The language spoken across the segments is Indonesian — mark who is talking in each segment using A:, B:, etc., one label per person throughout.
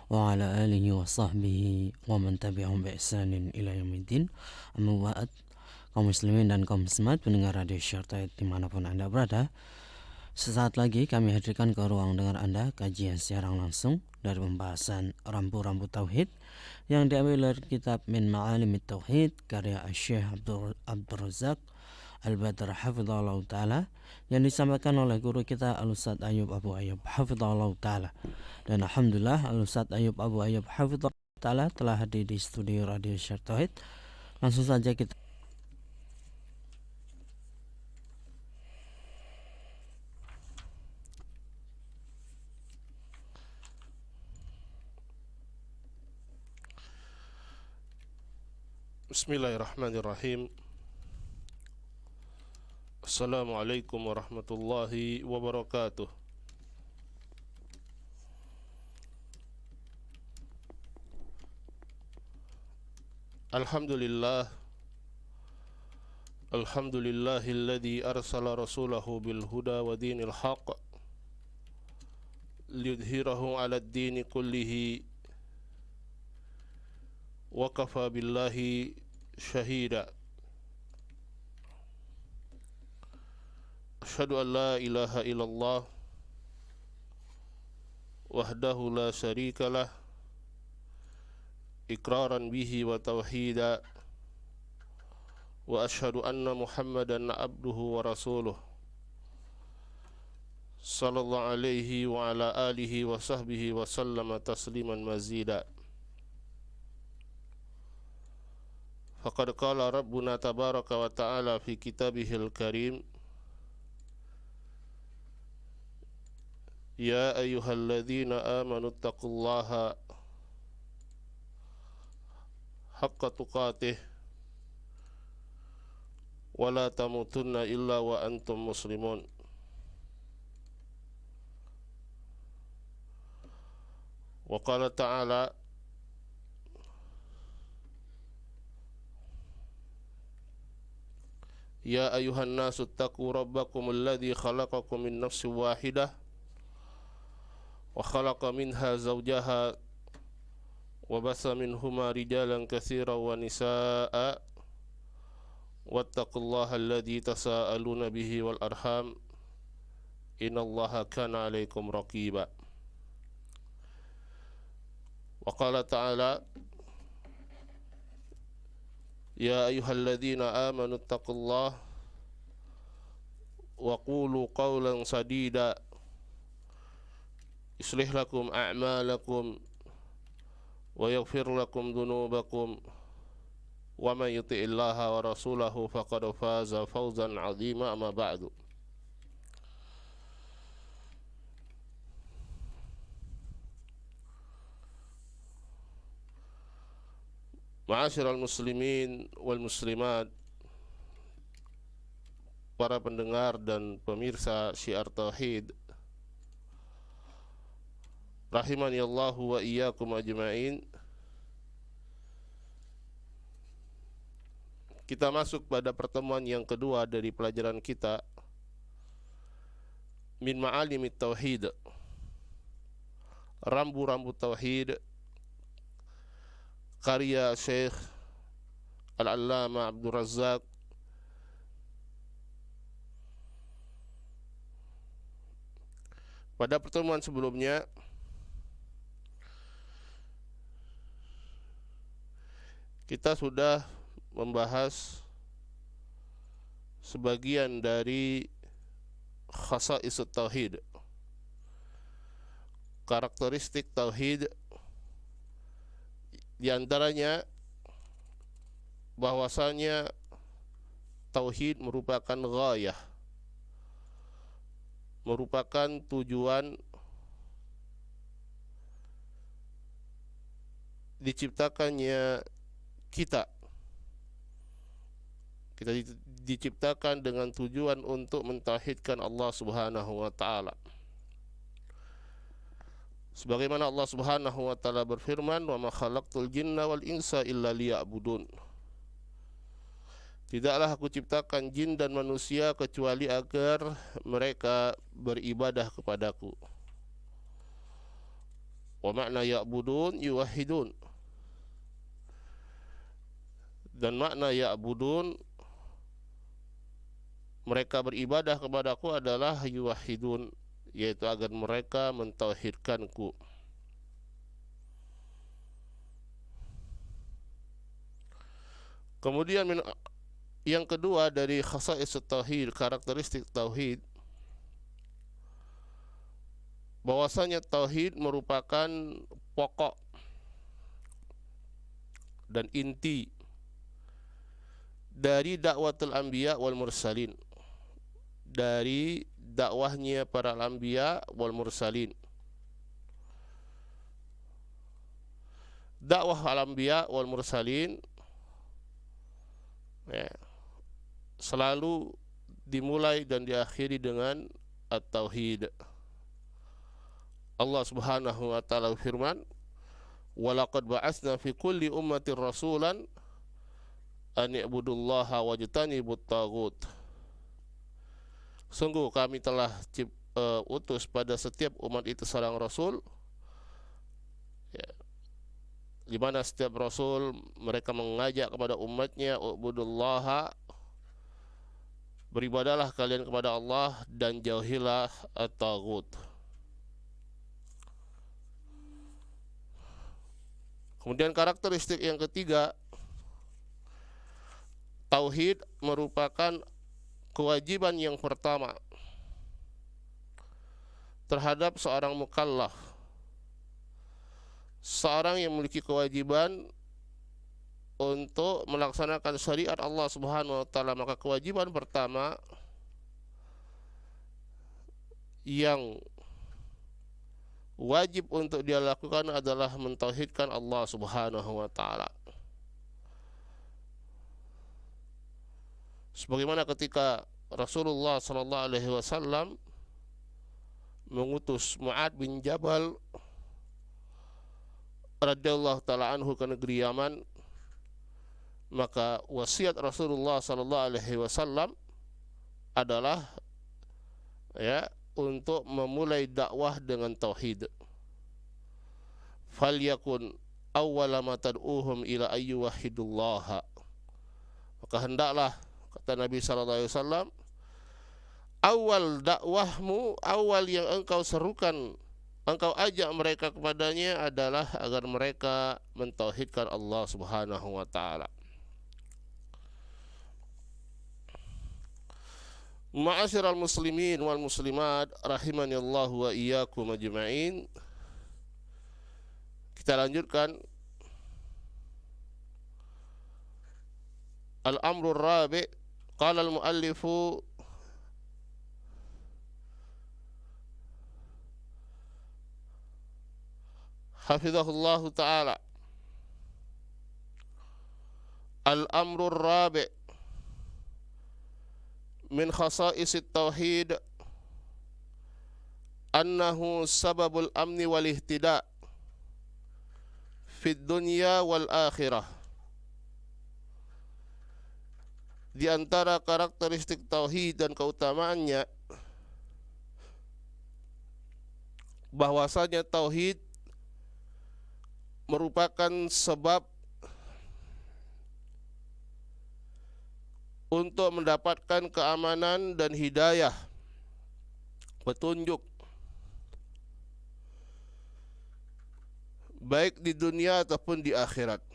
A: وعلى آله وصحبه ومن tabi'ahum bi ihsanin ila yaumiddin. Amma ba'd. Kaum muslimin dan kaum muslimat pendengar radio Syartaid dimanapun Anda berada, sesaat lagi kami hadirkan ke ruang dengar Anda kajian secara langsung dari pembahasan rambu-rambu tauhid yang diambil dari kitab Min Ma'alimit Tauhid karya Syekh Abdul Razak Al-Badr hafizahullah ta'ala, yang disampaikan oleh guru kita Al-Ustaz Ayyub Abu Ayyub hafizahullah ta'ala. Dan alhamdulillah Al-Ustaz Ayyub Abu Ayyub hafizahullah ta'ala telah hadir di studio Radio Syartaid. Langsung saja kita
B: Bismillahirrahmanirrahim. Assalamualaikum warahmatullahi wabarakatuh. Alhamdulillah. Alhamdulillahilladzi arsala rasulahu bil huda wa dinil haqq liyudhhirahu 'alad dini kullihi wa kafa billahi syahida. Asyhadu an la ilaha illallah wahdahu la syarikalah iqraran bihi wa tauhida, wa asyhadu anna Muhammadan abduhu wa rasuluh sallallahu alaihi wa ala alihi wa sahbihi wa sallama tasliman mazida. Faqad qala rabbuna tabaraka wa ta'ala fi kitabihil karim, ya ayyuhalladzina amanu taqullaha haqqa tuqatih wa la tamutunna illa wa antum muslimun. Wa qala ta'ala, ya ayuhan nasu taqu rabbakum alladhi khalaqakum min nafsin wahidah wa khalaqa minha zawjaha wa basa minhuma rijalan katsiran wa nisaa'a wattaqullaha alladhi tasaaluna bihi wal arham innallaha kana 'alaikum raqiba. Wa qala ta'ala, ya ayyuhalladzina amanu taqullaha wa qulu qawlan sadida yuslih lakum a'malakum wa yaghfir lakum dhunubakum wa man yuti'illaha wa rasulahu faqad faza fawzan 'azima. Amma ba'du. Ma'asyiral muslimin wal muslimat, para pendengar dan pemirsa Syiar Tauhid rahimani Allahu wa iyyakum ajma'in. Kita masuk pada pertemuan yang kedua dari pelajaran kita Min Ma'alimit Tauhid, rambu-rambu tauhid, karya Syekh Al-Allama Abdul Razak. Pada pertemuan sebelumnya kita sudah membahas sebagian dari khasa'is tauhid, karakteristik tauhid. Di antaranya bahwasanya tauhid merupakan ghayah, merupakan tujuan diciptakannya kita. Kita diciptakan dengan tujuan untuk mentauhidkan Allah Subhanahu wa ta'ala. Sebagaimana Allah Subhanahu wa ta'ala berfirman, wa ma khalaqtul jinna wal insa illa liya'budun. Tidaklah aku ciptakan jin dan manusia kecuali agar mereka beribadah kepadaku. Wa makna ya'budun yuwahhidun. Dan makna ya'budun, mereka beribadah kepadaku, adalah yuwahhidun, yaitu agar mereka mentauhidkanku. Kemudian yang kedua dari khasa'is tauhid, karakteristik tauhid, bahwasanya tauhid merupakan pokok dan inti dari dakwatul anbiya wal mursalin, dari dakwahnya para anbiya wal mursalin. Dakwah al-anbiya wal mursalin selalu dimulai dan diakhiri dengan at-tauhid. Allah Subhanahu wa taala firman, "Wa laqad ba'atsna fi kulli ummatin rasulan an i'budullaha wajtanibut taghut." Sungguh kami telah utus pada setiap umat itu seorang rasul, ya, di mana setiap rasul mereka mengajak kepada umatnya, ubudullaha, beribadahlah kalian kepada Allah dan jauhilah at-taghut. Kemudian karakteristik yang ketiga, tauhid merupakan kewajiban yang pertama terhadap seorang mukallaf. Seorang yang memiliki kewajiban untuk melaksanakan syariat Allah Subhanahu wa taala, maka kewajiban pertama yang wajib untuk dia lakukan adalah mentauhidkan Allah Subhanahu wa taala. Sebagaimana ketika Rasulullah sallallahu alaihi wasallam mengutus Mu'ad bin Jabal radhiyallahu taala anhu ke negeri Yaman, maka wasiat Rasulullah sallallahu alaihi wasallam adalah untuk memulai dakwah dengan tauhid. Falyakun awwala ma tad'uhum ila ayyuwahhidullaha. Maka hendaklah, kata Nabi sallallahu alaihi wasallam, awal dakwahmu, awal yang engkau serukan, engkau ajak mereka kepadanya adalah agar mereka mentauhidkan Allah Subhanahu wa taala. Ma'asyiral muslimin wal muslimat rahimanillahu wa iyyakum ajma'in. Kita lanjutkan al-amrul rabi'. Qala al-muallifu hafizahullahu ta'ala, al-amrul rabi' min khasa'is at-tauhid annahu sababul amni wal ihtida' fid dunya wal akhirah. Di antara karakteristik tauhid dan keutamaannya, bahwasanya tauhid merupakan sebab untuk mendapatkan keamanan dan hidayah, petunjuk, baik di dunia ataupun di akhirat.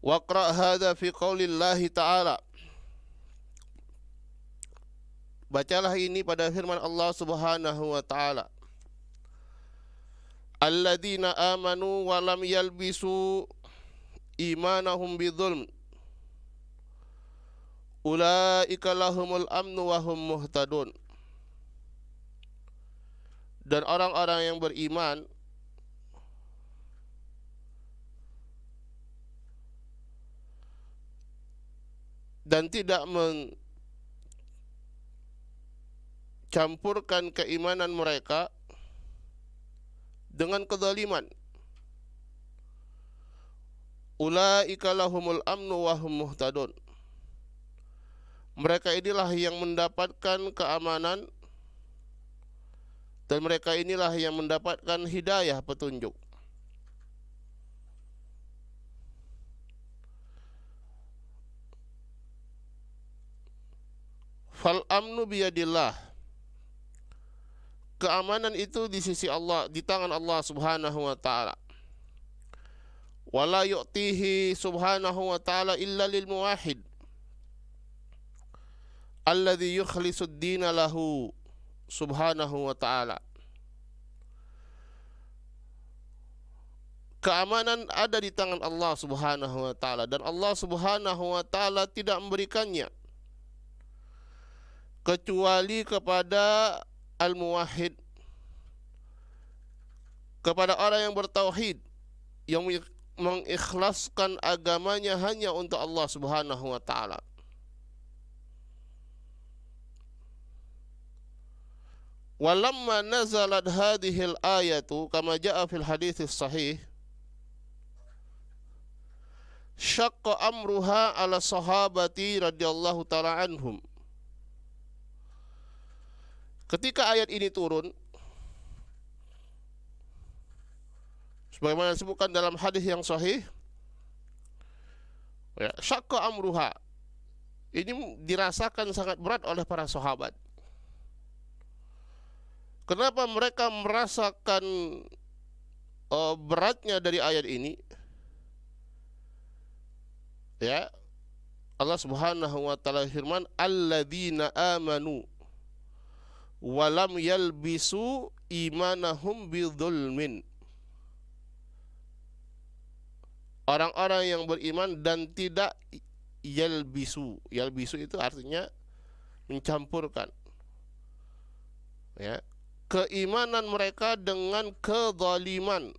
B: Waqra' hadha fi qaulillahi ta'ala. Bacalah ini pada firman Allah Subhanahu wa taala, alladzina amanu wa lam yalbisu imanahum bidzulm ulaika lahumul amnu wa hum muhtadun. Dan orang-orang yang beriman dan tidak mencampurkan keimanan mereka dengan kezaliman, ulaika lahumul amnu wa hum muhtadun, Mereka inilah yang mendapatkan keamanan dan mereka inilah yang mendapatkan hidayah, petunjuk. Fal amnu biyadillah. Keamanan itu di sisi Allah, di tangan Allah Subhanahu wa taala. Wala yu'tihi Subhanahu wa taala illa lil muwahhid alladhi yukhlisud dina lahu Subhanahu wa ta'ala. Keamanan ada di tangan Allah Subhanahu wa ta'ala, dan Allah Subhanahu wa ta'ala tidak memberikannya kecuali kepada al-muwahhid, kepada orang yang bertauhid, yang mengikhlaskan agamanya hanya untuk Allah Subhanahu wa ta'ala. Walamma nazalat hadhil ayatu kama jaa fil hadits sahih syaqqa amruha ala sahabati radhiyallahu ta'ala anhum. Ketika ayat ini turun, sebagaimana disebutkan dalam hadis yang sahih, ya, syaqqa amruha, ini dirasakan sangat berat oleh para sahabat. Kenapa mereka merasakan beratnya dari ayat ini? Ya, Allah Subhanahu wa taala firman, alladzina amanu wa lam yalbisu imanahum bidzulmin. Orang-orang yang beriman dan tidak yalbisu. Yalbisu itu artinya mencampurkan, ya, keimanan mereka dengan kezaliman.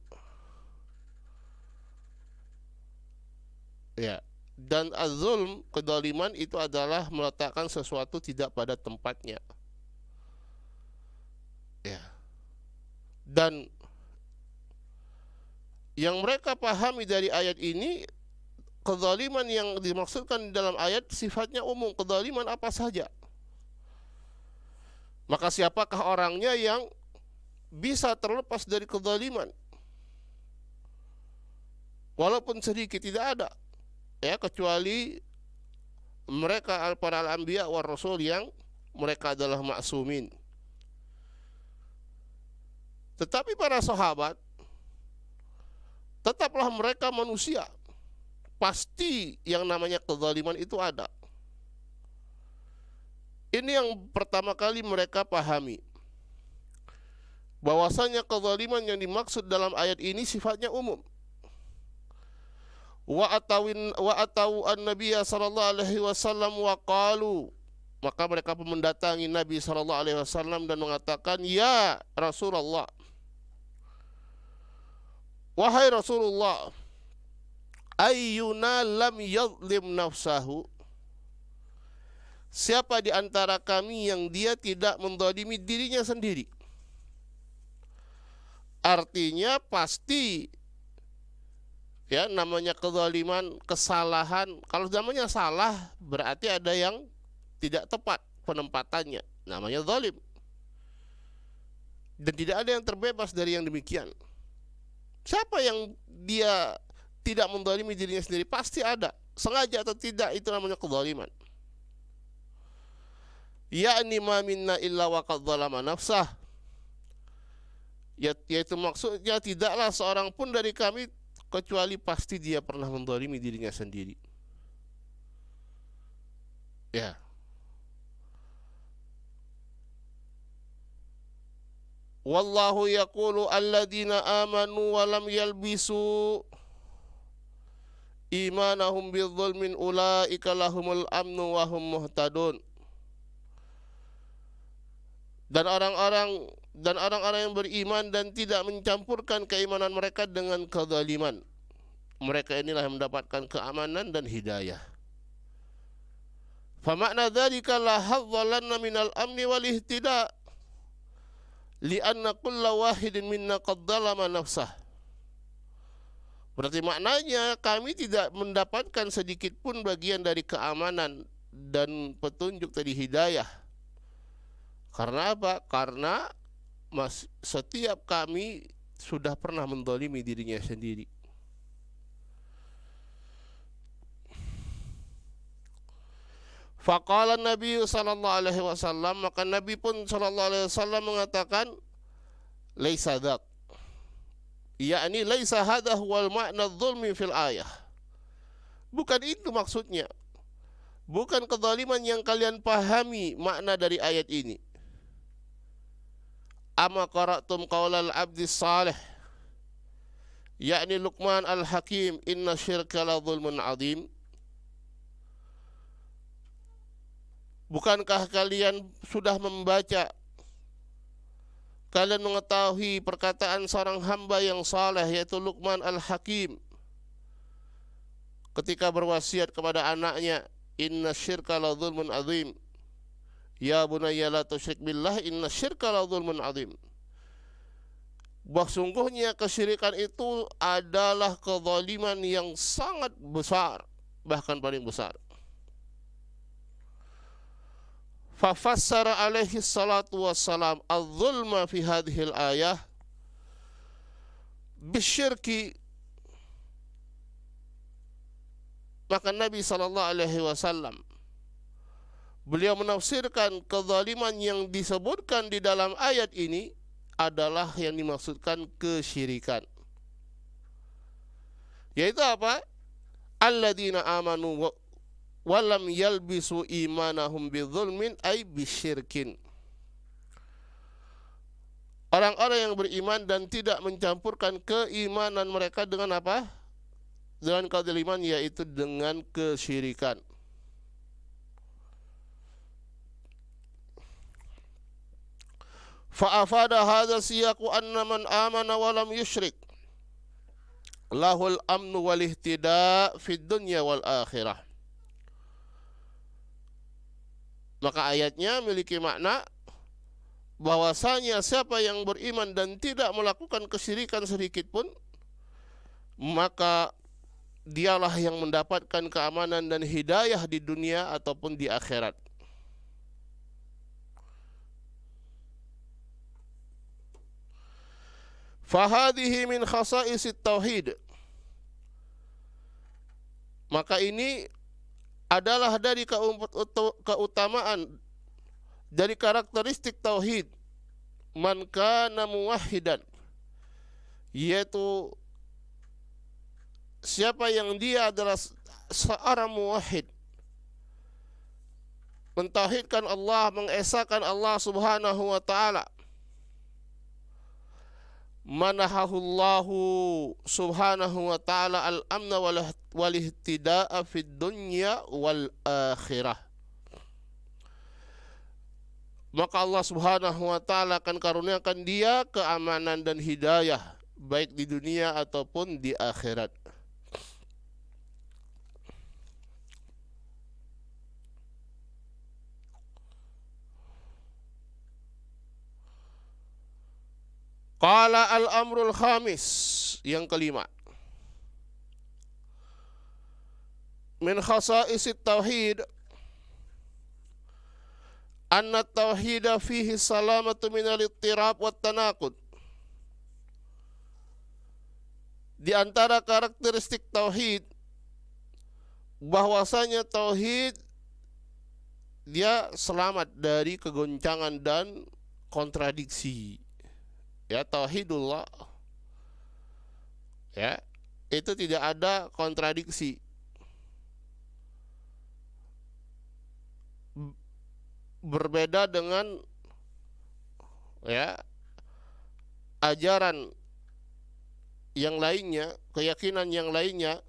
B: Ya, dan az-zulm, kezaliman itu adalah meletakkan sesuatu tidak pada tempatnya. Ya. Dan yang mereka pahami dari ayat ini, kezaliman yang dimaksudkan dalam ayat sifatnya umum, kezaliman apa saja. Maka siapakah orangnya yang bisa terlepas dari kezaliman? Walaupun sedikit, tidak ada, ya, kecuali mereka para al-anbiya war rasul yang mereka adalah maksumin. Tetapi para sahabat, tetaplah mereka manusia. Pasti yang namanya kezaliman itu ada. Ini yang pertama kali mereka pahami, bahwasanya kezaliman yang dimaksud dalam ayat ini sifatnya umum. Wa atau an-nabiy sallallahu alaihi wasallam wa qalu, maka mereka pun mendatangi Nabi sallallahu alaihi wasallam dan mengatakan, ya Rasulullah, wahai Rasulullah, ayyuna lam yadhlim nafsahu, siapa di antara kami yang dia tidak menzalimi dirinya sendiri? Artinya pasti, ya, namanya kezaliman, kesalahan. Kalau namanya salah, berarti ada yang tidak tepat penempatannya, namanya zalim. Dan tidak ada yang terbebas dari yang demikian. Siapa yang dia tidak menzalimi dirinya sendiri? Pasti ada, sengaja atau tidak, itu namanya kezaliman. Ya'ni ma minna illa wa qad zalama nafsah, yaitu maksudnya tidaklah seorang pun dari kami kecuali pasti dia pernah menzalimi dirinya sendiri. Ya. Wallahu yaqulu alladzina amanu wa lam yalbisu imanahum bidzulmin ulaika lahumul amnu wa hum muhtadun. Dan orang-orang yang beriman dan tidak mencampurkan keimanan mereka dengan kezaliman, mereka inilah yang mendapatkan keamanan dan hidayah. Fa makna dzalika la hadzalanna minal amni wal ihtida li'anna kulla wahidin minna qad dzalama nafsah. Berarti maknanya kami tidak mendapatkan sedikit pun bagian dari keamanan dan petunjuk tadi hidayah. Karena apa? Karena setiap kami sudah pernah menzalimi dirinya sendiri. Faqala Nabi sallallahu alaihi wasallam, maka Nabi pun sallallahu alaihi wasallam mengatakan, laisa dzak, yakni laisa hadha huwal ma'na dzulmi fil ayah. Bukan itu maksudnya. Bukan kezaliman yang kalian pahami makna dari ayat ini. Ama qara'tum qaulal abdi salih, yakni Luqman al-Hakim, inna syirka la dzulmun adzim. Bukankah kalian sudah membaca, kalian mengetahui perkataan seorang hamba yang saleh yaitu Luqman al-Hakim ketika berwasiat kepada anaknya, inna syirka la dzulmun adzim, ya bunayya la tusyrik billah, inna syirka la dzulmun adzim. Bahwa sungguhnya kesyirikan itu adalah kezaliman yang sangat besar, bahkan paling besar. Fafassara alaihi salatu wassalam az-zulma fi hadhil ayah bisyirki. Maka Nabi sallallahu alaihi wasallam beliau menafsirkan kezaliman yang disebutkan di dalam ayat ini adalah yang dimaksudkan kesyirikan. Yaitu apa? Alladzina amanu walam yalbisu imanahum bidzulmin ay bisyirkin. Orang-orang yang beriman dan tidak mencampurkan keimanan mereka dengan apa? Dengan kezaliman, yaitu dengan kesyirikan. Fa'afada hadza siyaqu anna man amana walam yusyrik lahul amnu wal ihtida fid dunya wal akhirah. Maka ayatnya memiliki makna bahwasanya siapa yang beriman dan tidak melakukan kesyirikan sedikit pun, maka dialah yang mendapatkan keamanan dan hidayah di dunia ataupun di akhirat. Fahadhihi min khasaisit tauhid. Maka ini adalah dari keutamaan, dari karakteristik tauhid, man kana muwahhidan, yaitu siapa yang dia adalah seorang muwahhid, mentauhidkan Allah, mengesahkan Allah subhanahu wa ta'ala. Manahahullahu subhanahu wa ta'ala al-amna wal ihtida'a fid dunya wal akhirah. Maka Allah subhanahu wa ta'ala akan karuniakan dia keamanan dan hidayah, baik di dunia ataupun di akhirat. Qala al-amrul khamis, yang kelima. Min khasaisit tauhid anna tauhida fihi salamatu minal ittirab wat tanaqud. Di antara karakteristik tauhid, bahwasanya tauhid dia selamat dari kegoncangan dan kontradiksi. Ya, tauhidullah, ya, itu tidak ada kontradiksi. Berbeda dengan ya ajaran yang lainnya, keyakinan yang lainnya,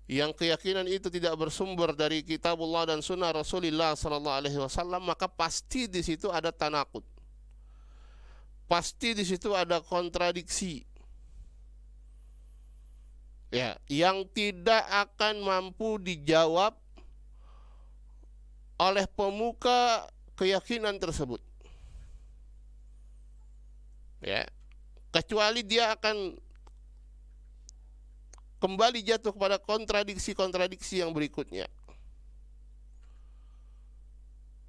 B: yang keyakinan itu tidak bersumber dari kitabullah dan sunnah Rasulullah sallallahu alaihi wasallam, maka pasti di situ ada tanaqud. Pasti di situ ada kontradiksi, ya, yang tidak akan mampu dijawab oleh pemuka keyakinan tersebut, ya, kecuali dia akan kembali jatuh kepada kontradiksi-kontradiksi yang berikutnya.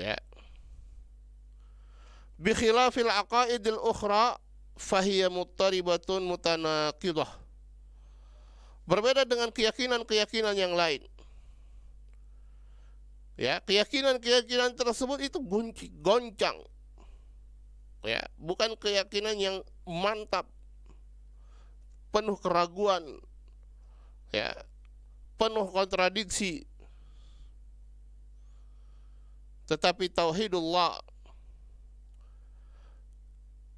B: Ya. Bi khilafil aqaidil ukhra fahiya muttaribatun mutanaqidah. Berbeda dengan keyakinan-keyakinan yang lain. Ya, keyakinan-keyakinan tersebut itu goncang. Ya, bukan keyakinan yang mantap, penuh keraguan, ya, penuh kontradiksi. Tetapi tauhidullah,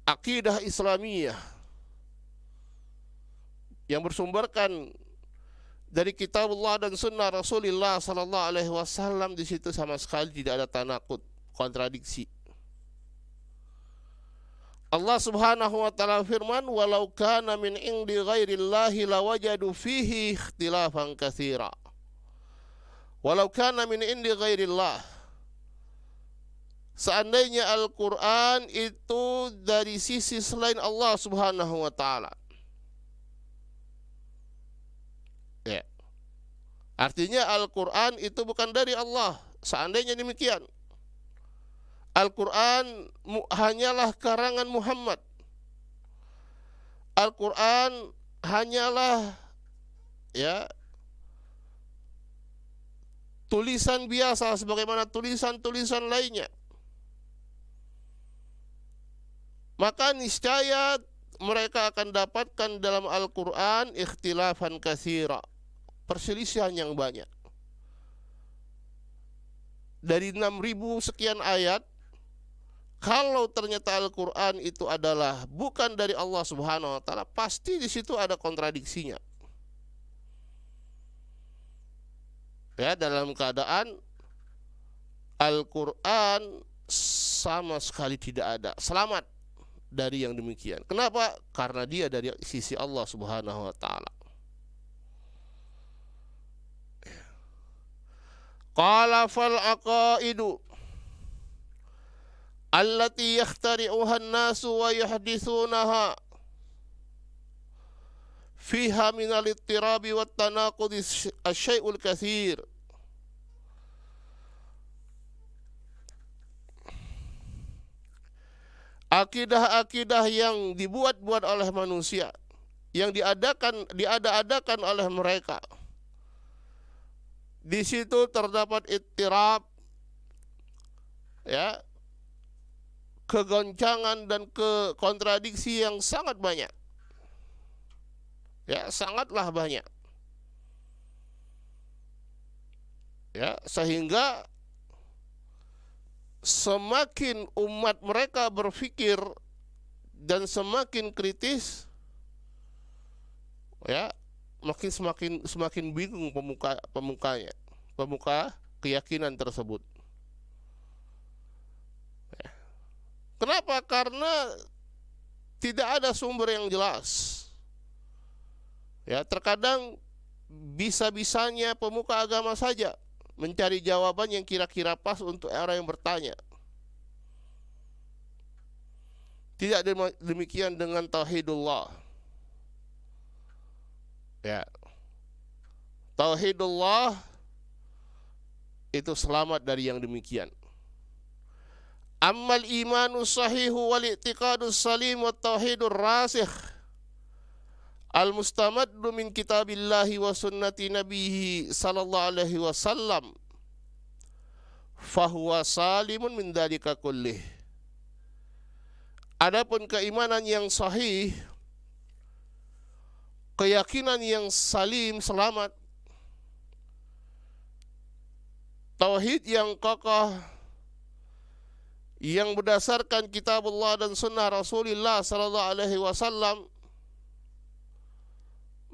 B: akidah Islamiyah yang bersumberkan dari kitabullah dan sunnah Rasulullah sallallahu alaihi wasallam, di situ sama sekali tidak ada tanakut, kontradiksi. Allah Subhanahu wa taala firman, "Walau kana min indi ghairillahi lawajadu fihi ikhtilafan katsira." Walau kana min indi ghairillah. Seandainya Al-Qur'an itu dari sisi selain Allah Subhanahu wa taala. Ya. Artinya Al-Qur'an itu bukan dari Allah. Seandainya demikian, Al-Quran hanyalah karangan Muhammad. Al-Quran hanyalah, ya, tulisan biasa sebagaimana tulisan-tulisan lainnya. Maka niscaya mereka akan dapatkan dalam Al-Quran ikhtilafan katsira, perselisihan yang banyak. Dari 6.000 sekian ayat, kalau ternyata Al-Quran itu adalah bukan dari Allah Subhanahu wa taala, pasti di situ ada kontradiksinya. Ya, dalam keadaan Al-Quran sama sekali tidak ada selamat dari yang demikian. Kenapa? Karena dia dari sisi Allah Subhanahu wa taala. Qala fal aqaidu allati yakhtari'uha an-nasu wa yuhditsunaha fiha min al-ittirabi wat tanaqud asy-syai'ul katsir. Akidah-akidah yang dibuat-buat oleh manusia, yang diada-adakan oleh mereka, di situ terdapat ittirab, ya, kegoncangan dan kontradiksi yang sangat banyak. Ya, sangatlah banyak. Ya, sehingga semakin umat mereka berpikir dan semakin kritis, ya, semakin bingung pemuka keyakinan tersebut. Kenapa? Karena tidak ada sumber yang jelas. Ya, terkadang bisa-bisanya pemuka agama saja mencari jawaban yang kira-kira pas untuk orang yang bertanya. Tidak demikian dengan tauhidullah. Ya. Tauhidullah itu selamat dari yang demikian. Ammal imanu sahihu wal i'tiqadus salim wat tauhidur rasikh al mustamaddu min kitabillahi wa sunnati nabihi sallallahu alaihi wasallam fahuwa salimun min dzalika kullih. Adapun keimanan yang sahih, keyakinan yang salim, selamat, tauhid yang kokoh yang berdasarkan kitabullah dan sunnah Rasulullah sallallahu alaihi wasallam,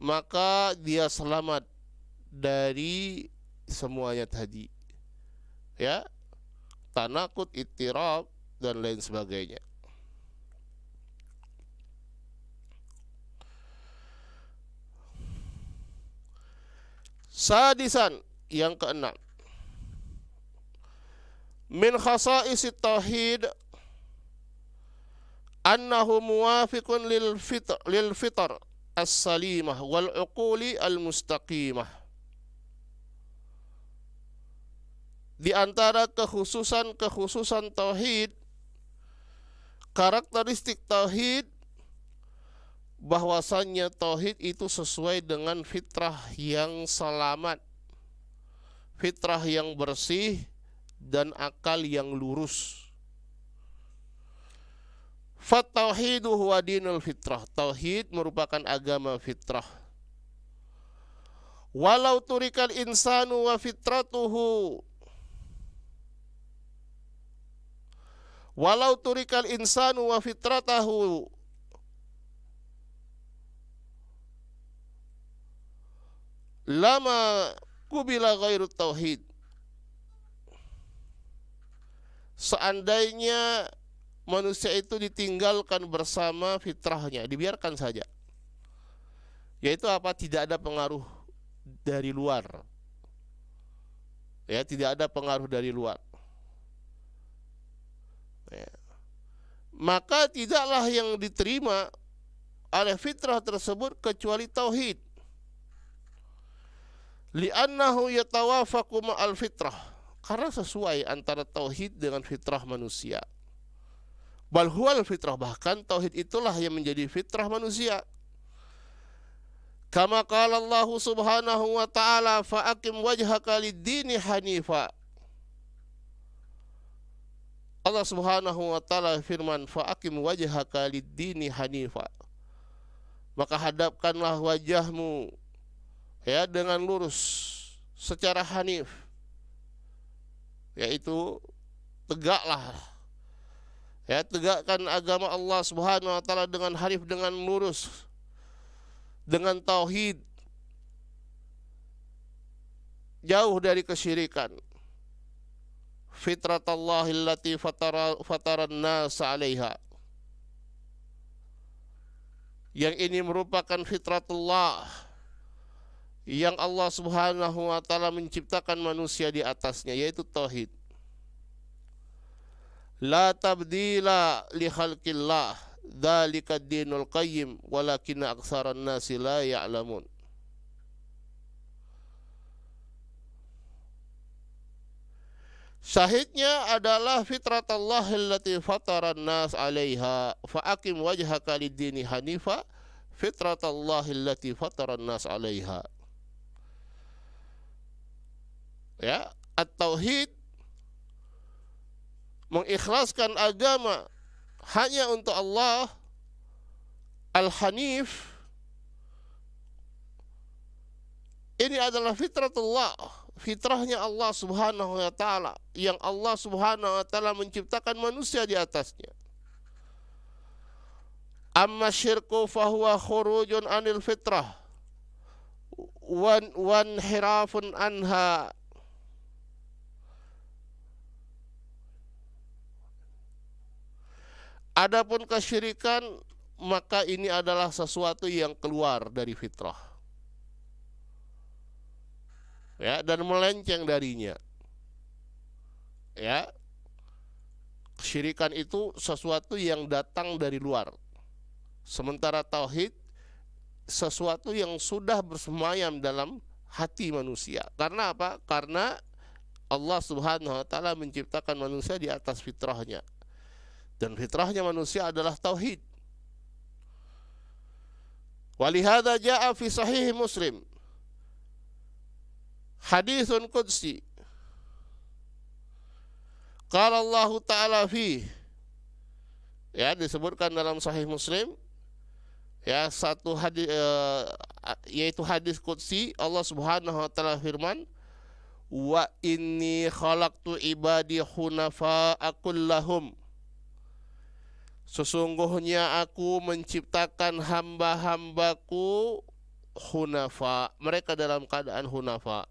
B: maka dia selamat dari semuanya tadi. Ya, tanakut, ittirab dan lain sebagainya. Sadisan, yang keenam, min khasaisit tauhid annahu muwafiqun lil fitr as-salimah wal uquli al-mustaqimah. Di antara kekhususan tauhid, karakteristik tauhid, bahwasannya tauhid itu sesuai dengan fitrah yang selamat, fitrah yang bersih, dan akal yang lurus. Fatauhidu huwa dinul fitrah. Tauhid merupakan agama fitrah. Walau turikal insanu wa fitratuhu, walau turikal insanu wa fitratahu lama kubila ghairu tauhid. Seandainya manusia itu ditinggalkan bersama fitrahnya, dibiarkan saja, yaitu apa? Tidak ada pengaruh dari luar, ya, tidak ada pengaruh dari luar, ya. Maka tidaklah yang diterima oleh fitrah tersebut kecuali tauhid. Li'annahu yatawafaqu ma'al fitrah, karena sesuai antara tauhid dengan fitrah manusia. Bal huwal fitrah, bahkan tauhid itulah yang menjadi fitrah manusia. Kama qala Allah subhanahu wa ta'ala, fa'akim wajhaka lid-dini hanifa. Allah subhanahu wa ta'ala firman, fa'akim wajhaka lid-dini hanifa. Maka hadapkanlah wajahmu, ya, dengan lurus secara hanif, yaitu tegaklah, ya, tegakkan agama Allah subhanahu wa ta'ala dengan hanif, dengan lurus, dengan tauhid, jauh dari kesyirikan. Fitratallahi allati fataran nas 'alaiha. Yang ini merupakan fitratullah yang Allah subhanahu wa ta'ala menciptakan manusia di atasnya, yaitu tauhid. La tabdila li khalqillah, dzalika ad-dinul qayyim, walakinna aktsaran nasi la ya'lamun. Syahidnya adalah fitratullah allati fataran nas 'alaiha, fa aqim wajhaka lid-dini hanifa, fitratullah allati fataran nas 'alaiha. Ya, at-tauhid mengikhlaskan agama hanya untuk Allah. Al-Hanif ini adalah fitratullah, fitrahnya Allah subhanahu wa ta'ala, yang Allah subhanahu wa ta'ala menciptakan manusia di atasnya. Amma syirku fahuwa khurujun anil fitrah wan hirafun anha. Adapun kesyirikan, maka ini adalah sesuatu yang keluar dari fitrah, ya, dan melenceng darinya. Ya, kesyirikan itu sesuatu yang datang dari luar, sementara tauhid sesuatu yang sudah bersemayam dalam hati manusia. Karena apa? Karena Allah subhanahu wa ta'ala menciptakan manusia di atas fitrahnya, dan fitrahnya manusia adalah tauhid. Walihada ja'a fi sahih Muslim haditsun qudsi, qala Allah ta'ala fi, ya, disebutkan dalam sahih Muslim, ya, satu hadis, yaitu hadis qudsi. Allah subhanahu wa ta'ala firman, wa inni khalaqtu ibadi hunafa'a kullahum, sesungguhnya aku menciptakan hamba-hambaku hunafa, mereka dalam keadaan hunafa.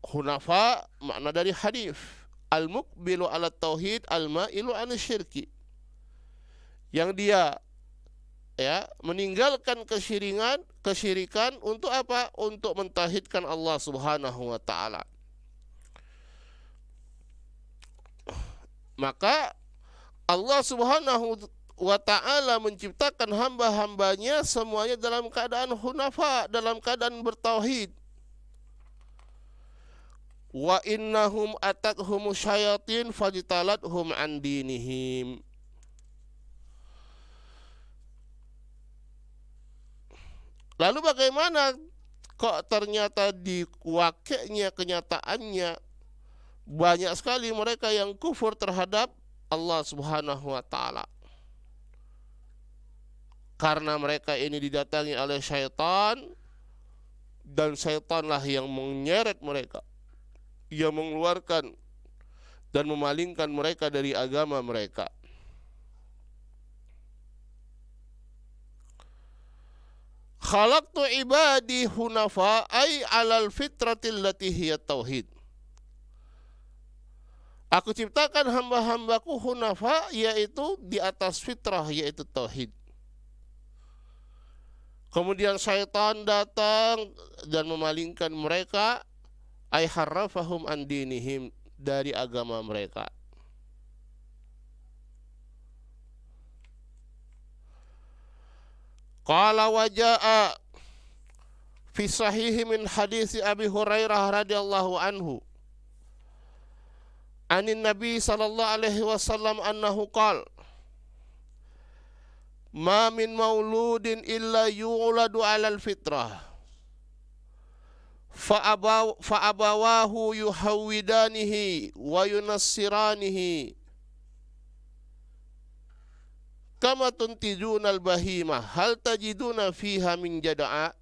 B: Hunafa makna dari hanif, al-muqbilu ala tauhid, al-ma'ilu an syirki, yang dia, ya, meninggalkan kesyirikan untuk apa? Untuk mentauhidkan Allah subhanahu wa ta'ala. Maka Allah subhanahu wa ta'ala menciptakan hamba-hambanya semuanya dalam keadaan hunafa, dalam keadaan bertauhid. wa innahum atathum syayatin fajtalathum an dinihim. Lalu bagaimana kok ternyata di wakilnya kenyataannya banyak sekali mereka yang kufur terhadap Allah Subhanahu wa taala. Karena mereka ini didatangi oleh syaitan, dan syaitanlah yang menyeret mereka, yang mengeluarkan dan memalingkan mereka dari agama mereka. Khalaqtu ibadi hunafa ay alal fitratil lati hiya tauhid. Aku ciptakan hamba-hambaku hunafa, yaitu di atas fitrah, yaitu tauhid. Kemudian syaitan datang dan memalingkan mereka, ay harrafahum an dinihim, dari agama mereka. Qala waja'a fi sahihi min hadisi Abi Hurairah radhiyallahu anhu anin Nabi sallallahu alaihi wasallam annahu qala ma min mauludin illa yuladu alal fitrah fa abawahu yuhawwidanihi wa yunassiranihi kama tuntijunal bahimah hal tajiduna fiha min jada'a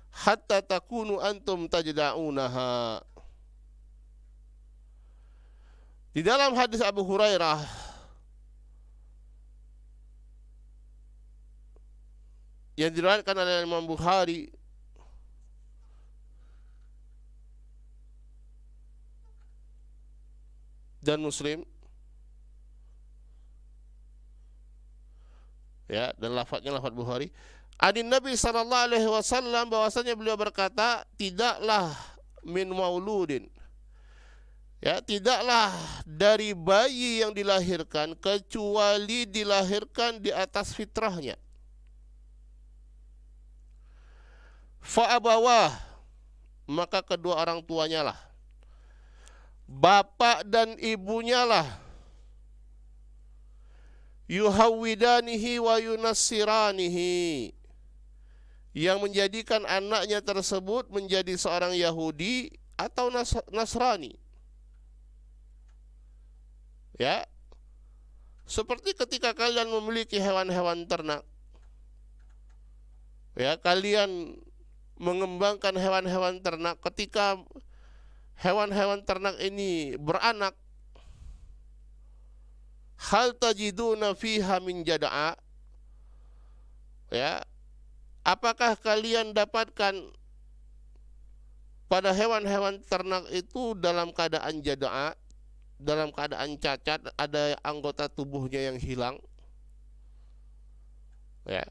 B: hatta takunu antum tajda'unaha. Di dalam hadis Abu Hurairah yang diriwayatkan oleh Imam Bukhari dan Muslim, ya, dan lafadznya lafadz Bukhari, adin Nabi sallallahu alaihi wasallam, bahwasanya beliau berkata, tidaklah min mauludin, ya, tidaklah dari bayi yang dilahirkan kecuali dilahirkan di atas fitrahnya. Fa abawah, maka kedua orang tuanya lah, bapak dan ibunya lah, yuhawwidanihi wa yunassiranihi, yang menjadikan anaknya tersebut menjadi seorang Yahudi atau Nasrani. Ya, seperti ketika kalian memiliki hewan-hewan ternak, ya, kalian mengembangkan hewan-hewan ternak, ketika hewan-hewan ternak ini beranak, hal tajiduna fiha min jada'a, ya, apakah kalian dapatkan pada hewan-hewan ternak itu dalam keadaan jada'a, dalam keadaan cacat, ada anggota tubuhnya yang hilang, ya,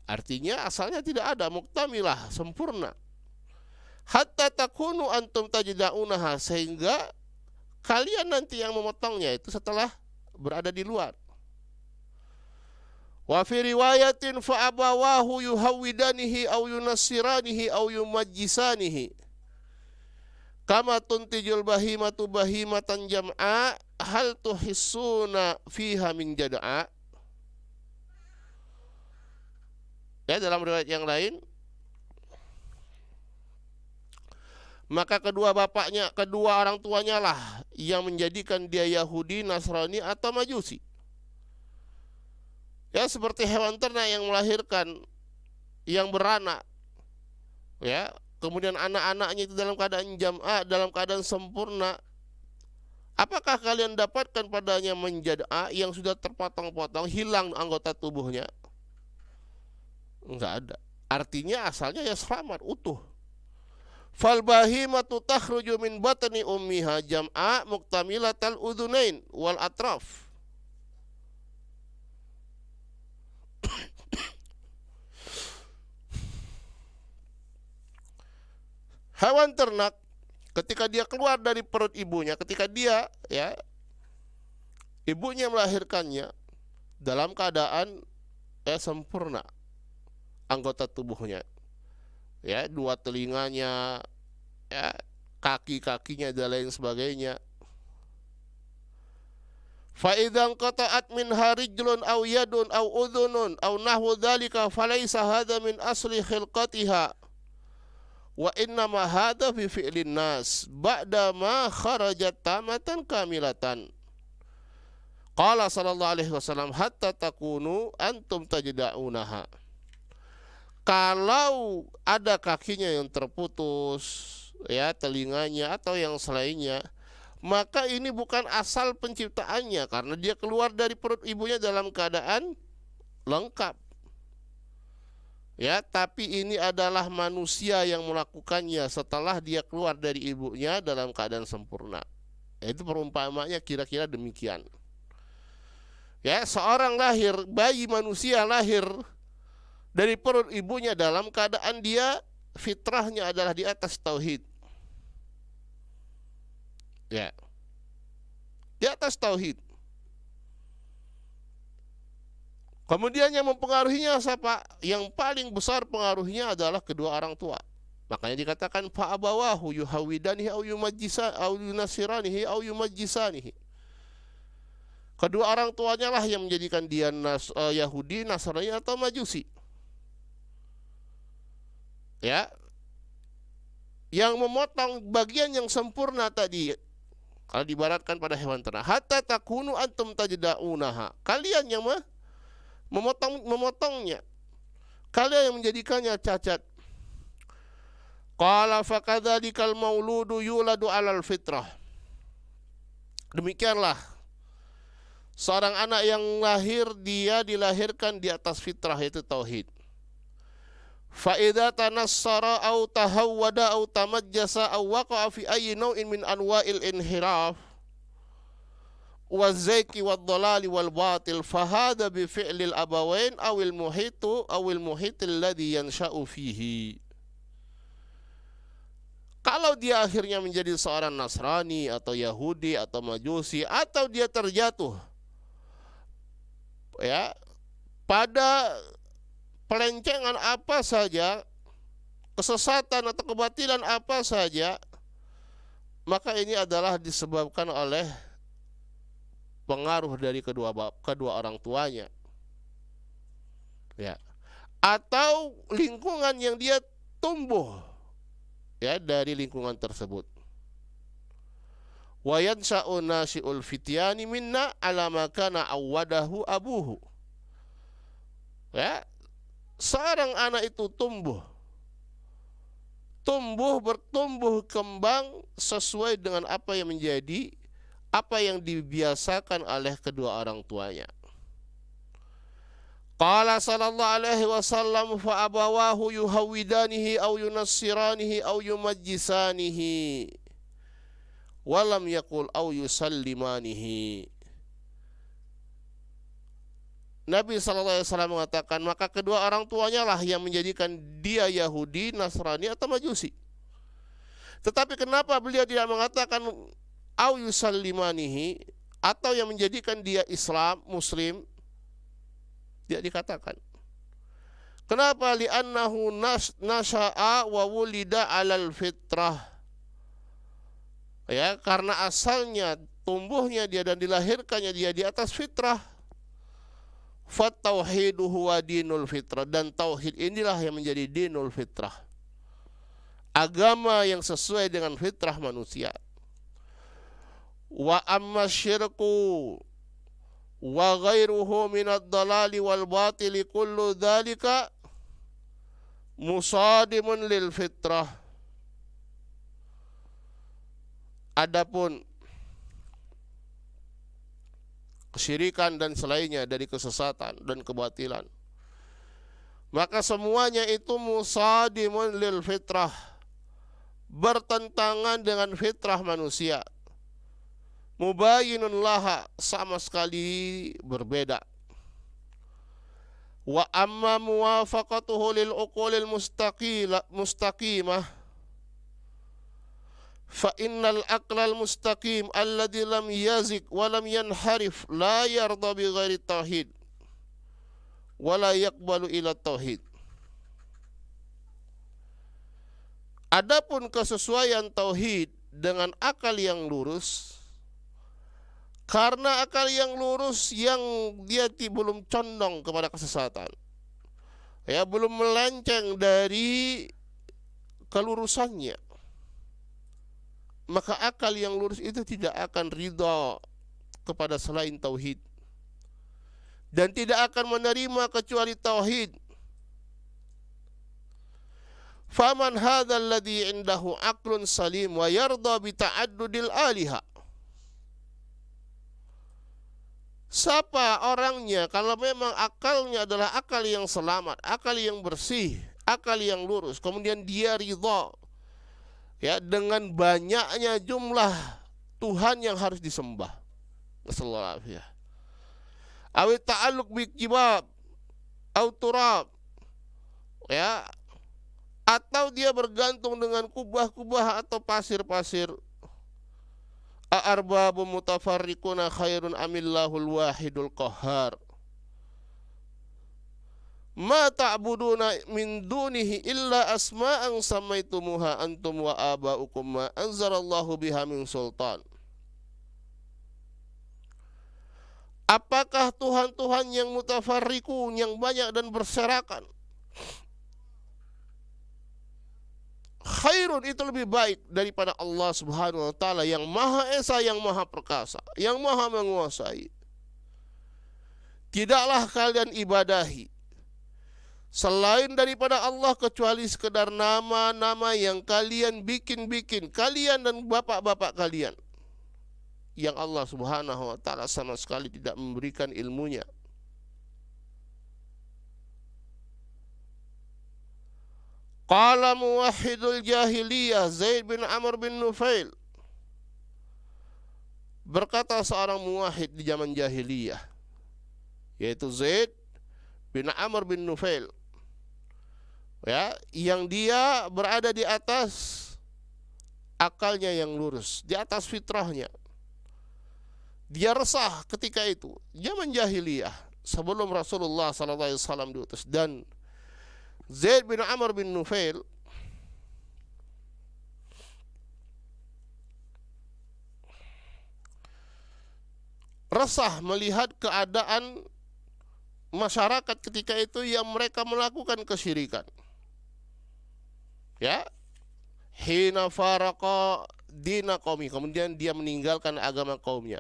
B: artinya asalnya tidak ada, muktamilah, sempurna. Hatta takunu antum tajda'unaha, sehingga kalian nanti yang memotongnya itu setelah berada di luar. Wa fi riwayatin fa abawahu yuhawwidanihi aw yunassiranihi aw yumajjisanihi kama tuntijul bahimatu bahimatan jam'a hal tuhissuna fiha min jada'a. Ya, dalam riwayat yang lain, maka kedua bapaknya, kedua orang tuanya lah yang menjadikan dia Yahudi, Nasrani atau Majusi. Ya, seperti hewan ternak yang melahirkan, yang beranak, ya, kemudian anak-anaknya itu dalam keadaan jam'a, dalam keadaan sempurna. Apakah kalian dapatkan padanya menjada'a, yang sudah terpotong-potong, hilang anggota tubuhnya? Enggak ada. Artinya asalnya ya selamat, utuh. Fal bahimatu takhruju min batni ummiha jam'a muktamilatal udhunain wal atraf. Hewan ternak ketika dia keluar dari perut ibunya, ketika dia, ya, ibunya melahirkannya dalam keadaan sempurna anggota tubuhnya, ya, dua telinganya, ya, kaki-kakinya dan lain sebagainya. Fa idzan qata'at minha rijlun aw yadun aw udhunun aw nahwu dzalika falaysa hadha min asli khilqatiha wa innama hadha fi fi'lin nas ba'da ma kharajat tamatan kamilatan. Qala sallallahu alaihi wasallam hatta takunu antum tajda'unaha. Kalau ada kakinya yang terputus, ya, telinganya atau yang selainnya, maka ini bukan asal penciptaannya, karena dia keluar dari perut ibunya dalam keadaan lengkap. Ya, tapi ini adalah manusia yang melakukannya setelah dia keluar dari ibunya dalam keadaan sempurna. Itu perumpamaannya kira-kira demikian. Ya, seorang lahir, bayi manusia lahir dari perut ibunya dalam keadaan dia fitrahnya adalah di atas tauhid. Ya, di atas tauhid. Kemudian yang mempengaruhinya siapa? Yang paling besar pengaruhnya adalah kedua orang tua. Makanya dikatakan fa abawahu yuhawidanihi au yumajjisa au yunasiranihi au yumajjisanihi. Kedua orang tuanya lah yang menjadikan dia Yahudi, Nasrani atau Majusi. Ya. Yang memotong bagian yang sempurna tadi, kalau dibaratkan pada hewan ternak, hatta takunu antum tajda'unaha. Kalian yang memotongnya. Kalian yang menjadikannya cacat. Qala fakadzalikal mauludu yuladu 'alal fitrah. Demikianlah seorang anak yang lahir, dia dilahirkan di atas fitrah, yaitu tauhid. Fa idza tanassara aw tahawwada aw tamajjasa aw waqa'a fi ayyi naw'in min anwa'il inhiraf wa zayki wad dhalali wal batil fa hadha bi fi'lil abawain aw al muhitu aw al muhit alladhi yansha'u fihi. Kalau dia akhirnya menjadi seorang Nasrani atau Yahudi atau Majusi, atau dia terjatuh, ya, pada pelencengan apa saja, kesesatan atau kebatilan apa saja, maka ini adalah disebabkan oleh pengaruh dari kedua orang tuanya, ya, atau lingkungan yang dia tumbuh, ya, dari lingkungan tersebut. Wa yansha'u nashi'ul fityani minna ala ma kana awwadahu abuhu. Ya, seorang anak itu bertumbuh kembang sesuai dengan apa yang dibiasakan oleh kedua orang tuanya. Qala sallallahu alaihi wasallam fa abawahu yuhawidanihi aw yunassiranihi aw yumajjisanihi walam yaqul aw yusallimanihi. Nabi SAW mengatakan, maka kedua orang tuanya lah yang menjadikan dia Yahudi, Nasrani atau Majusi. Tetapi kenapa beliau tidak mengatakan au yusallimanihi, atau yang menjadikan dia Islam, Muslim? Tidak dikatakan. Kenapa? Li'annahu nasha'a wa wulida 'alal fitrah. Ya, karena asalnya, tumbuhnya dia dan dilahirkannya dia di atas fitrah. Fatauhidu huwa dinul fitrah, dan tauhid inilah yang menjadi dinul fitrah, agama yang sesuai dengan fitrah manusia. Wa amma syirku wa ghairuhu minad dalali wal batili kullu dzalika musadimun lil fitrah. Adapun kesyirikan dan selainnya dari kesesatan dan kebatilan, maka semuanya itu musadimun lil fitrah, bertentangan dengan fitrah manusia, mubayyinun laha, sama sekali berbeda. Wa amma muwafaqatuhu lil uqulil mustaqimah fa innal aqlal mustaqim alladhi lam yazik wa lam yanharif la yarda bi ghairi tauhid wa la yaqbalu ila tauhid. Adapun kesesuaian tauhid dengan akal yang lurus, karena akal yang lurus yang dia belum condong kepada kesesatan, ya, belum melenceng dari kelurusannya, maka akal yang lurus itu tidak akan ridha kepada selain tauhid dan tidak akan menerima kecuali tauhid. Faman hadzal ladzi indahu aqlun salim wa yarda bi ta'addudil aliha. Siapa orangnya kalau memang akalnya adalah akal yang selamat, akal yang bersih, akal yang lurus, kemudian dia ridha, ya, dengan banyaknya jumlah Tuhan yang harus disembah. Nasallallahu alaihi. Awit ta'alluq bi kibab au turab, ya, atau dia bergantung dengan kubah-kubah atau pasir-pasir. A'arbabu mutafarriquna khairun amillahul wahidul qahhar. Ma ta'buduna min dunihi illa asma'an samaitumuha antum wa aba'ukum ma anzalallahu biha min sultan. Apakah Tuhan-Tuhan yang mutafarriqun, yang banyak dan berserakan, khairun, itu lebih baik daripada Allah Subhanahu wa taala yang Maha Esa, yang Maha Perkasa, yang Maha menguasai. Tidaklah kalian ibadahi selain daripada Allah kecuali sekedar nama-nama yang kalian bikin-bikin, kalian dan bapak-bapak kalian, yang Allah Subhanahu wa taala sama sekali tidak memberikan ilmunya. Qala muwahhidul jahiliyah Zaid bin Amr bin Nufail, berkata seorang muwahhid di zaman jahiliyah, yaitu Zaid bin Amr bin Nufail, ya, yang dia berada di atas akalnya yang lurus, di atas fitrahnya. Dia resah ketika itu, zaman jahiliyah, sebelum Rasulullah SAW diutus. Dan Zaid bin Amr bin Nufail resah melihat keadaan masyarakat ketika itu yang mereka melakukan kesyirikan. Ya, hina faraqa dina qaumi, kemudian dia meninggalkan agama kaumnya.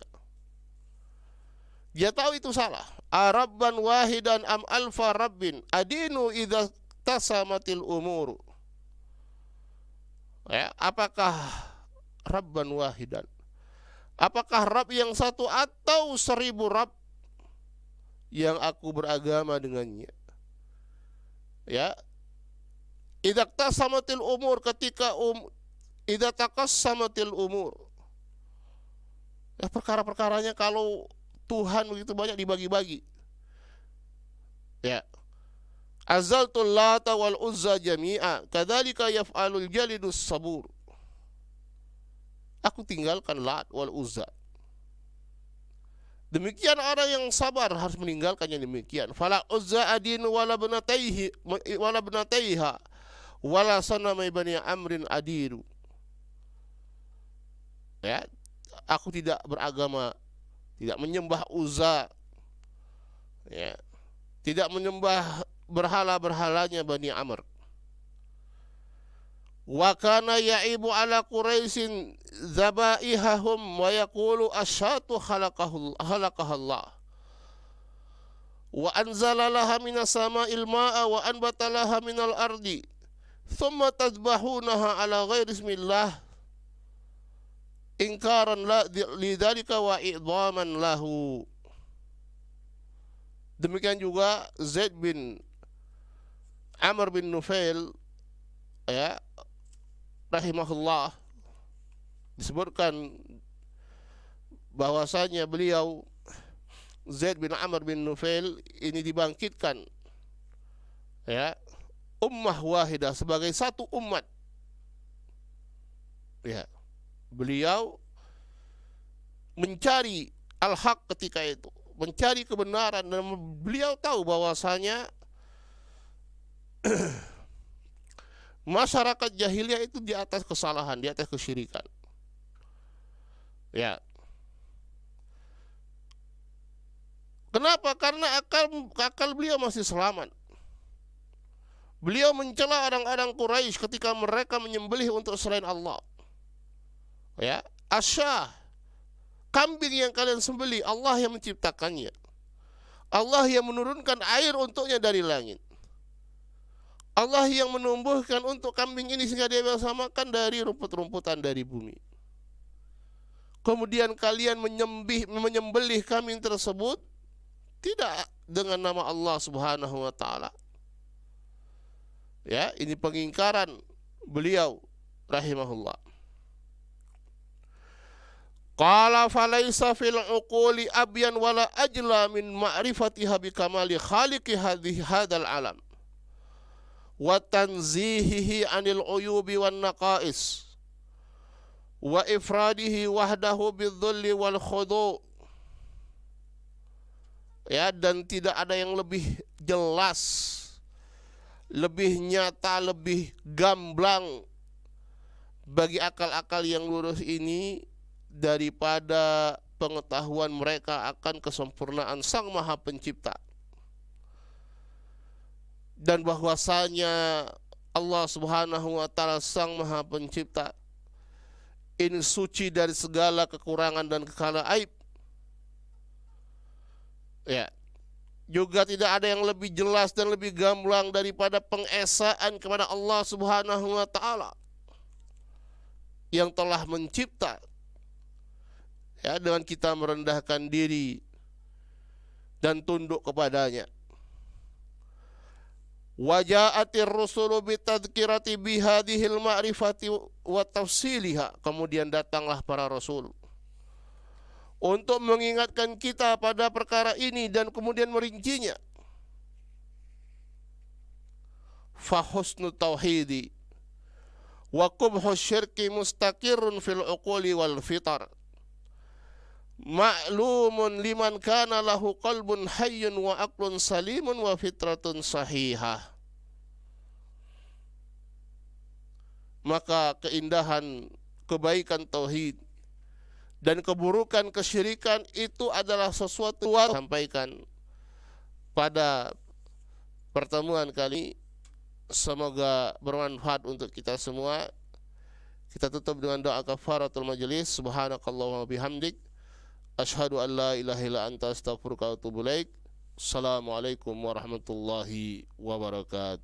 B: Dia tahu itu salah. Arabban wahidan am alfa rabbin adinu idza tasamatil umur. Ya, apakah Rabban wahidan? Apakah Rabb yang satu atau 1000 Rabb yang aku beragama dengannya? Ya, idza tasamatil umur, ketika idza taqassamatil umur, ya, perkara-perkaranya kalau Tuhan begitu banyak dibagi-bagi. Ya, azaltul lata wal uzza jami'a kadzalika yaf'alul jalidus sabur. Aku tinggalkan Lat wal Uzza. Demikian orang yang sabar harus meninggalkannya demikian. Fala Uzza adinu wala benataiha wala sanamai bani amrin adiru. Ya, aku tidak beragama, tidak menyembah Uzza, ya, tidak menyembah berhala-berhalanya Bani Amr. Wa kana ya'ibu ala Quraisyin zabaihahum wa yaqulu asyatu khalaqahallah wa anzala laha minas sama'il ma'a wa anbata laha minal ardi thumma tadbahunaha ala ghairi ismillah ingkaran lidzalika wa idhaman lahu. Demikian juga Zaid bin Amr bin Nufail, ya, rahimahullah, disebutkan bahwasanya beliau Zaid bin Amr bin Nufail ini dibangkitkan, ya, ummah wahidah, sebagai satu umat. Ya, beliau mencari al-haq ketika itu, mencari kebenaran, dan beliau tahu bahwasanya Masyarakat jahiliyah itu di atas kesalahan, di atas kesyirikan. Ya. Kenapa? Karena akal beliau masih selamat. Beliau mencela orang-orang Quraisy ketika mereka menyembelih untuk selain Allah. Ya, asyah, kambing yang kalian sembelih, Allah yang menciptakannya. Allah yang menurunkan air untuknya dari langit. Allah yang menumbuhkan untuk kambing ini sehingga dia bisa makan dari rumput-rumputan dari bumi. Kemudian kalian menyembelih kambing tersebut tidak dengan nama Allah Subhanahu wa taala. Ya, ini pengingkaran beliau rahimahullah. Qala falaysa fil uquli abyan wala ajla min ma'rifatiha bi kamali khaliqi hadzal alam wa tanzihihi 'anil uyubi wan naqais wa ifradihi wahdahu bidzulli wal khudu'. Ya, dan tidak ada yang lebih jelas, lebih nyata, lebih gamblang bagi akal-akal yang lurus ini daripada pengetahuan mereka akan kesempurnaan Sang Maha Pencipta, dan bahwasanya Allah Subhanahu wa taala Sang Maha Pencipta ini suci dari segala kekurangan dan segala aib. Ya, juga tidak ada yang lebih jelas dan lebih gamblang daripada pengesaan kepada Allah Subhanahu wa taala yang telah mencipta. Ya, dengan kita merendahkan diri dan tunduk kepadanya. Waja'atir rusulu bitadhkirati bihadhil ma'rifati wa tafsiliha. Kemudian datanglah para rasul untuk mengingatkan kita pada perkara ini dan kemudian merincinya. Fa husnul tauhidi wa qubhu syirki mustaqirrun fil uquli wal fitar. Ma'lumun liman kana lahu qalbun hayyun wa aqlun salimun wa fitratun sahihah. Maka keindahan kebaikan tauhid dan keburukan kesyirikan itu adalah sesuatu yang sampaikan pada pertemuan kali. Semoga bermanfaat untuk kita semua. Kita tutup dengan doa kafaratul majelis. Subhanakallahumma bihamdik, asyhadu an la ilaha illa anta astaghfiruka wa atubu ilaik. Assalamualaikum warahmatullahi wabarakatuh.